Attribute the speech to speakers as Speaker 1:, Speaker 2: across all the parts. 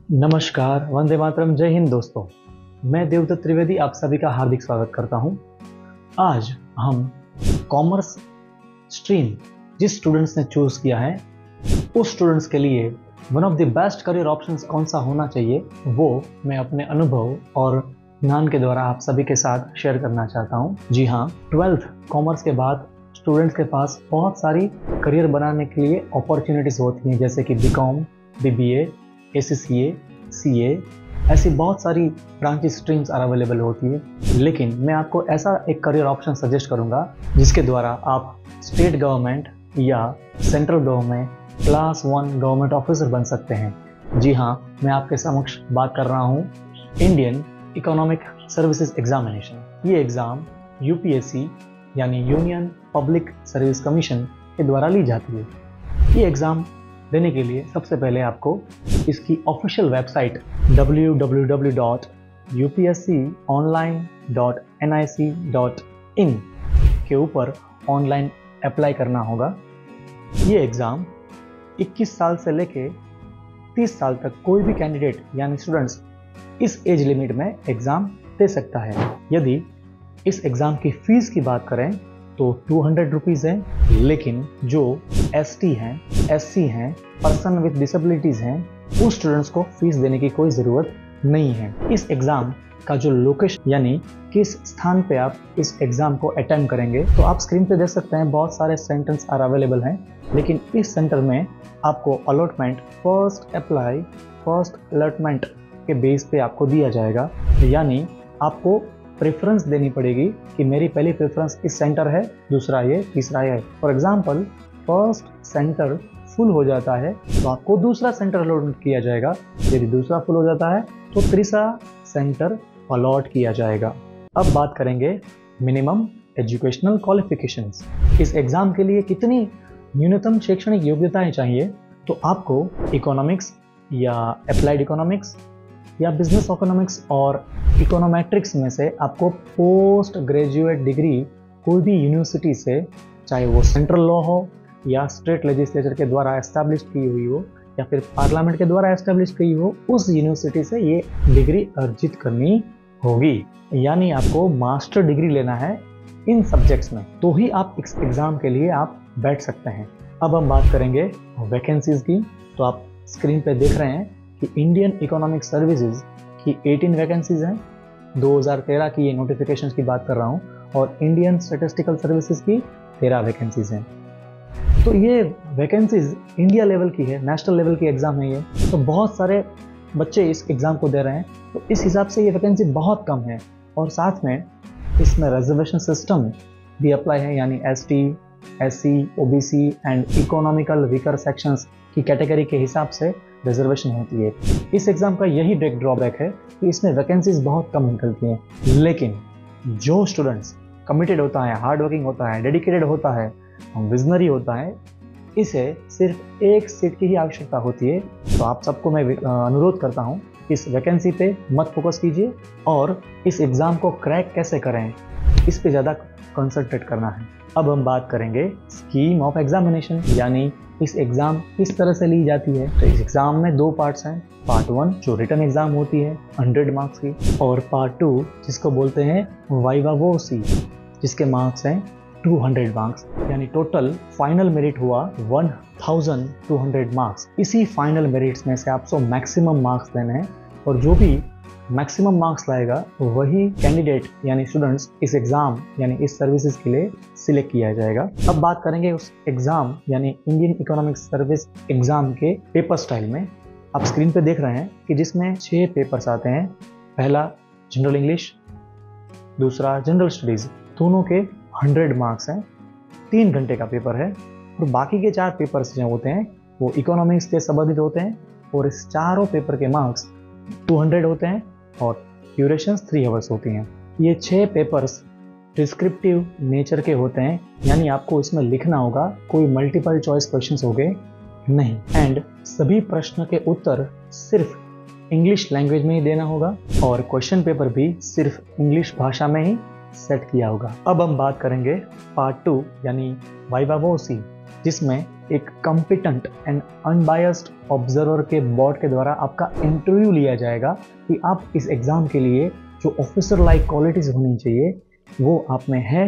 Speaker 1: नमस्कार, वंदे मातरम, जय हिंद दोस्तों। मैं देवदत्त त्रिवेदी आप सभी का हार्दिक स्वागत करता हूं। आज हम कॉमर्स स्ट्रीम जिस स्टूडेंट्स ने चूज़ किया है उस स्टूडेंट्स के लिए one of the best career options कौन सा होना चाहिए वो मैं अपने अनुभव और ज्ञान के द्वारा आप सभी के साथ शेयर करना चाहता हूं। जी हाँ, 12th कॉमर्स के बाद स्टूडेंट्स के पास बहुत सारी करियर बनाने के लिए अपॉर्चुनिटीज़ होती हैं, जैसे कि बीकॉम, बीबीए, ACCA, CA, ऐसी बहुत सारी ब्रांचेस स्ट्रीम्स अवेलेबल होती है। लेकिन मैं आपको ऐसा एक करियर ऑप्शन सजेस्ट करूंगा जिसके द्वारा आप स्टेट गवर्नमेंट या central government class 1 government officer बन सकते हैं। जी हाँ, मैं आपके समक्ष बात कर रहा हूँ इंडियन इकोनॉमिक सर्विसेज एग्जामिनेशन। ये एग्ज़ाम UPSC यानी यूनियन पब्लिक सर्विस कमीशन के द्वारा ली जाती है। ये एग्ज़ाम देने के लिए सबसे पहले आपको इसकी ऑफिशियल वेबसाइट www.upsconline.nic.in के ऊपर ऑनलाइन अप्लाई करना होगा। ये एग्ज़ाम 21 साल से लेके 30 साल तक कोई भी कैंडिडेट यानी स्टूडेंट्स इस एज लिमिट में एग्ज़ाम दे सकता है। यदि इस एग्ज़ाम की फ़ीस की बात करें तो 200 रुपीज़ है, लेकिन जो ST हैं, SC हैं, पर्सन विद डिसेबिलिटीज़ हैं, उस स्टूडेंट्स को फीस देने की कोई ज़रूरत नहीं है। इस एग्ज़ाम का जो लोकेशन यानी किस स्थान पे आप इस एग्ज़ाम को अटेम्प्ट करेंगे तो आप स्क्रीन पे देख सकते हैं बहुत सारे सेंटर्स अवेलेबल हैं, लेकिन इस सेंटर में आपको allotment first apply first allotment के बेस पे आपको दिया जाएगा। यानी आपको प्रेफरेंस देनी पड़ेगी कि मेरी पहली प्रेफरेंस इस सेंटर है, दूसरा ये, तीसरा ये। For example first centre full हो जाता है तो आपको दूसरा सेंटर अलॉट किया जाएगा। यदि दूसरा फुल हो जाता है तो तीसरा सेंटर अलॉट किया जाएगा। अब बात करेंगे मिनिमम एजुकेशनल क्वालिफिकेशंस। इस एग्ज़ाम के लिए कितनी न्यूनतम शैक्षणिक योग्यताएं चाहिए, तो आपको इकोनॉमिक्स या अप्लाइड इकोनॉमिक्स या बिजनेस इकोनॉमिक्स और इकोनोमेट्रिक्स में से आपको पोस्ट ग्रेजुएट डिग्री कोई भी यूनिवर्सिटी से, चाहे वो सेंट्रल लॉ हो या स्टेट लेजिस्लेचर के द्वारा एस्टैब्लिश की हुई हो या फिर पार्लियामेंट के द्वारा एस्टैब्लिश की हो, उस यूनिवर्सिटी से ये डिग्री अर्जित करनी होगी। यानी आपको मास्टर डिग्री लेना है इन सब्जेक्ट्स में, तो ही आप इस एग्ज़ाम के लिए आप बैठ सकते हैं। अब हम बात करेंगे वैकेंसीज़ की। तो आप स्क्रीन पे देख रहे हैं कि इंडियन इकोनॉमिक सर्विसेज की 18 वैकेंसीज हैं। 2013 की ये नोटिफिकेशन की बात कर रहा हूँ, और इंडियन स्टैटिस्टिकल सर्विसेज की 13 वैकेंसीज हैं। तो ये वैकेंसीज इंडिया लेवल की है, नेशनल लेवल की एग्ज़ाम है ये। तो बहुत सारे बच्चे इस एग्ज़ाम को दे रहे हैं, तो इस हिसाब से ये वैकेंसी बहुत कम है। और साथ में इसमें रिजर्वेशन सिस्टम भी अप्लाई है, यानी ST, SC, OBC and economical weaker sections की कैटेगरी के हिसाब से रिजर्वेशन होती है। इस एग्ज़ाम का यही ड्रॉबैक है कि इसमें वैकेंसीज बहुत कम निकलती हैं। लेकिन जो स्टूडेंट्स कमिटेड होता है, हार्ड वर्किंग होता है, डेडिकेटेड होता है, विजनरी होता है, इसे सिर्फ एक सीट की ही आवश्यकता होती है। तो आप सबको मैं अनुरोध करता हूँ, इस वैकेंसी पे मत फोकस कीजिए और इस एग्ज़ाम को क्रैक कैसे करें इस पे ज़्यादा कंसंट्रेट करना है। अब हम बात करेंगे स्कीम ऑफ एग्जामिनेशन, यानी इस एग्ज़ाम किस तरह से ली जाती है। तो इस एग्ज़ाम में 2 पार्ट्स हैं। पार्ट 1 जो रिटन एग्ज़ाम होती है 100 मार्क्स की, और पार्ट 2 जिसको बोलते हैं वाइवा वोसी, जिसके मार्क्स हैं 200 मार्क्स। यानी टोटल फाइनल मेरिट हुआ 1200 मार्क्स। इसी फाइनल मेरिट्स में से आपको मैक्सिमम मार्क्स देने हैं, और जो भी मैक्सिमम मार्क्स लाएगा वही कैंडिडेट यानी स्टूडेंट्स इस एग्ज़ाम यानी इस सर्विसेज के लिए सिलेक्ट किया जाएगा। अब बात करेंगे उस एग्ज़ाम यानी इंडियन इकोनॉमिक सर्विस एग्ज़ाम के पेपर स्टाइल में। आप स्क्रीन पे देख रहे हैं कि जिसमें 6 पेपर्स आते हैं। पहला जनरल इंग्लिश, दूसरा जनरल स्टडीज़, दोनों के 100 मार्क्स हैं। 3 घंटे का पेपर है, और बाकी के 4 पेपर्स जो होते हैं वो इकोनॉमिक्स के संबंधित होते हैं, और इस चारों पेपर के मार्क्स 200 होते हैं और ड्यूरेशंस 3 आवर्स होती हैं। ये 6 पेपर्स डिस्क्रिप्टिव नेचर के होते हैं, यानी आपको इसमें लिखना होगा, कोई मल्टीपल चॉइस क्वेश्चंस होंगे नहीं। एंड सभी प्रश्न के उत्तर सिर्फ इंग्लिश लैंग्वेज में ही देना होगा, और क्वेश्चन पेपर भी सिर्फ इंग्लिश भाषा में ही सेट किया होगा। अब हम बात करेंगे पार्ट 2 यानी वाइवा वोसी, जिसमें एक कॉम्पिटेंट एंड अनबायस्ड ऑब्जर्वर के बोर्ड के द्वारा आपका इंटरव्यू लिया जाएगा कि आप इस एग्ज़ाम के लिए जो ऑफिसर लाइक क्वालिटीज़ होनी चाहिए वो आप में है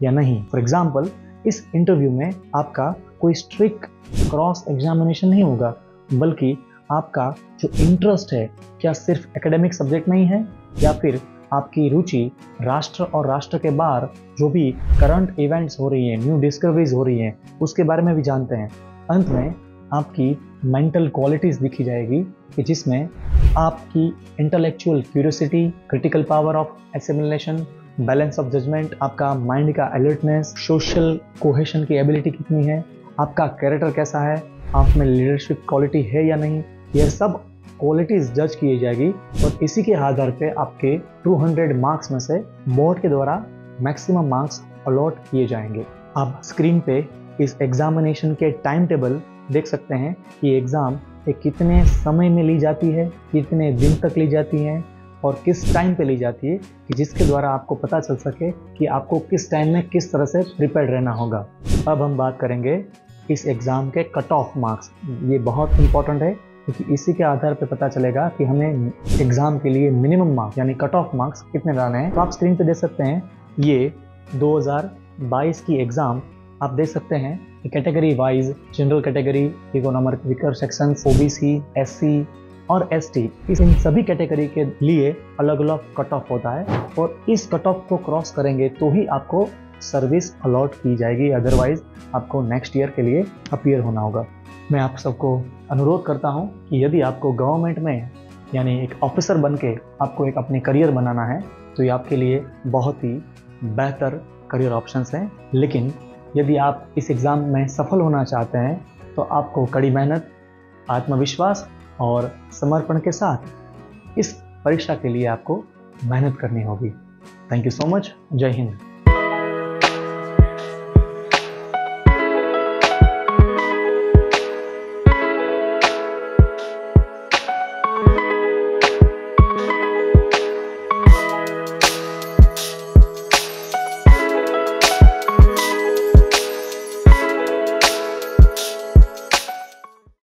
Speaker 1: या नहीं। फॉर एग्जाम्पल, इस इंटरव्यू में आपका कोई स्ट्रिक्ट क्रॉस एग्जामिनेशन नहीं होगा, बल्कि आपका जो इंटरेस्ट है क्या सिर्फ एकेडमिक सब्जेक्ट में ही है या फिर आपकी रुचि राष्ट्र और राष्ट्र के बाहर जो भी करंट इवेंट्स हो रही हैं, न्यू डिस्कवरीज हो रही हैं, उसके बारे में भी जानते हैं। अंत में आपकी मेंटल क्वालिटीज़ दिखी जाएगी कि जिसमें आपकी intellectual curiosity, critical power of assimilation, balance of judgement, आपका माइंड का अलर्टनेस, सोशल कोहेशन की एबिलिटी कितनी है, आपका कैरेक्टर कैसा है, आप में लीडरशिप क्वालिटी है या नहीं, यह सब क्वालिटीज जज किए जाएगी और इसी के आधार पे आपके 200 मार्क्स में से बोर्ड के द्वारा मैक्सिमम मार्क्स अलॉट किए जाएंगे। आप स्क्रीन पे इस एग्जामिनेशन के टाइम टेबल देख सकते हैं कि एग्ज़ाम कितने समय में ली जाती है, कितने दिन तक ली जाती है और किस टाइम पे ली जाती है, कि जिसके द्वारा आपको पता चल सके कि आपको किस टाइम में किस तरह से प्रिपेयर रहना होगा। अब हम बात करेंगे इस एग्ज़ाम के कट ऑफ मार्क्स। ये बहुत इंपॉर्टेंट है क्योंकि इसी के आधार पे पता चलेगा कि हमें एग्ज़ाम के लिए मिनिमम मार्क्स यानी कट ऑफ मार्क्स कितने लाने हैं। तो आप स्क्रीन पे देख सकते हैं ये 2022 की एग्ज़ाम आप देख सकते हैं category wise, general category, economic weaker sections, OBC, SC और एसटी, इन सभी कैटेगरी के लिए अलग अलग कट ऑफ होता है और इस कट ऑफ को क्रॉस करेंगे तो ही आपको सर्विस अलॉट की जाएगी, अदरवाइज आपको नेक्स्ट ईयर के लिए अपीयर होना होगा। मैं आप सबको अनुरोध करता हूं कि यदि आपको गवर्नमेंट में यानी एक ऑफिसर बन के आपको एक अपनी करियर बनाना है तो ये आपके लिए बहुत ही बेहतर करियर ऑप्शंस हैं। लेकिन यदि आप इस एग्ज़ाम में सफल होना चाहते हैं तो आपको कड़ी मेहनत, आत्मविश्वास और समर्पण के साथ इस परीक्षा के लिए आपको मेहनत करनी होगी। Thank you so much. जय हिंद।